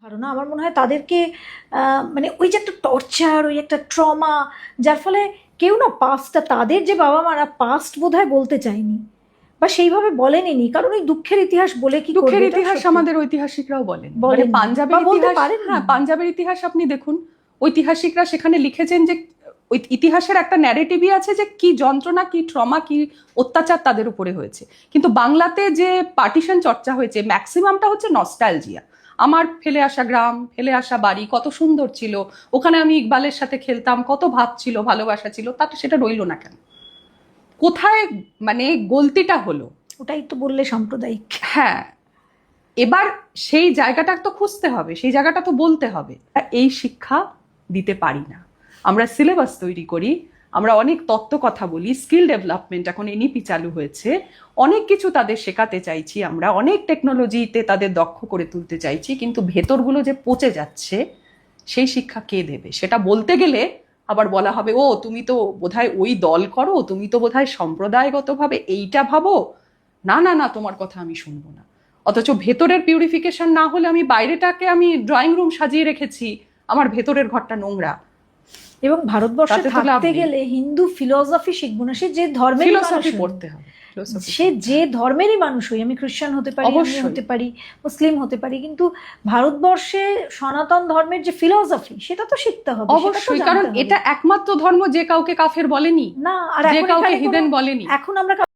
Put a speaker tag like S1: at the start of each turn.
S1: ধারণা আমার মনে হয় তাদেরকে মানে ওই যে একটা টর্চার, ওই একটা ট্রমা, যার ফলে কেউ না পাস্টটা, তাদের যে বাবা মারা পাস্ট বোধহয় বলতে চায়নি বা সেইভাবে বলেনি, কারণ ওই দুঃখের ইতিহাস বলে কি
S2: দুঃখের
S1: করবে, এটা
S2: ইতিহাস
S1: সত্যি।
S2: আমাদের ঐতিহাসিকরাও বলেন। মানে
S1: বলেননি
S2: পাঞ্জাবের
S1: বা বলতে
S2: ইতিহাস,
S1: পারেননি।
S2: হ্যাঁ পাঞ্জাবের ইতিহাস আপনি দেখুন, ঐতিহাসিকরা সেখানে লিখেছেন যে ওই ইতিহাসের একটা ন্যারেটিভই আছে যে কি যন্ত্রণা, কি ট্রমা, কি অত্যাচার তাদের উপরে হয়েছে। কিন্তু বাংলাতে যে পার্টিশন চর্চা হয়েছে ম্যাক্সিমামটা হচ্ছে নস্টালজিয়া। আমার ফেলে আসা গ্রাম, ফেলে আসা বাড়ি কত সুন্দর ছিল, ওখানে আমি ইকবালের সাথে খেলতাম, কত ভাব ছিল, ভালোবাসা ছিল, তাতে সেটা রইলো না কেন? কোথায় মানে গলতিটা হলো?
S1: ওটাই তো বললে সাম্প্রদায়িক।
S2: হ্যাঁ, এবার সেই জায়গাটা তো খুঁজতে হবে, সেই জায়গাটা তো বলতে হবে। এই শিক্ষা দিতে পারি না। আমরা সিলেবাস তৈরি করি, আমরা অনেক তত্ত্ব কথা বলি, স্কিল ডেভেলপমেন্ট এখন এনইপি চালু হয়েছে, অনেক কিছু তাদের শেখাতে চাইছি, আমরা অনেক টেকনোলজিতে তাদের দক্ষ করে তুলতে চাইছি, কিন্তু ভেতরগুলো যে পচে যাচ্ছে সেই শিক্ষা কে দেবে? সেটা বলতে গেলে আবার বলা হবে, ও তুমি তো বোধহয় ওই দল করো, তুমি তো বোধহয় সম্প্রদায়গতভাবে এইটা ভাবো, না না না, তোমার কথা আমি শুনবো না। অথচ ভেতরের পিউরিফিকেশন না হলে আমি বাইরেটাকে আমি ড্রয়িং রুম সাজিয়ে রেখেছি, আমার ভেতরের ঘরটা নোংরা।
S1: এবং ভারতবর্ষে
S2: তাতে তো লাভ
S1: থাকতে
S2: নেই।
S1: গেলে হিন্দু ফিলসফি শিখবো না, সে যে ধর্মেরই
S2: ফিলোসফি
S1: মানুষ
S2: পড়তে
S1: হোক,
S2: হবে, philosophy
S1: সে
S2: পড়তে
S1: যে
S2: হবে।
S1: ধর্মেরই মানুষ হই, আমি খ্রিস্টান হতে পারি, আমি
S2: অবশ্যই।
S1: হতে পারি মুসলিম হতে পারি, কিন্তু ভারতবর্ষে সনাতন ধর্মের যে ফিলসফি সেটা তো শিখতে হবে, সেটা তো
S2: অবশ্যই,
S1: জানতে
S2: কারণ
S1: হবে।
S2: এটা একমাত্র ধর্ম যে কাউকে কাফের বলেনি,
S1: না, আর
S2: যে
S1: এখন
S2: কাউকে
S1: এখানে
S2: হিদেন বলেনি।
S1: এখন আমরা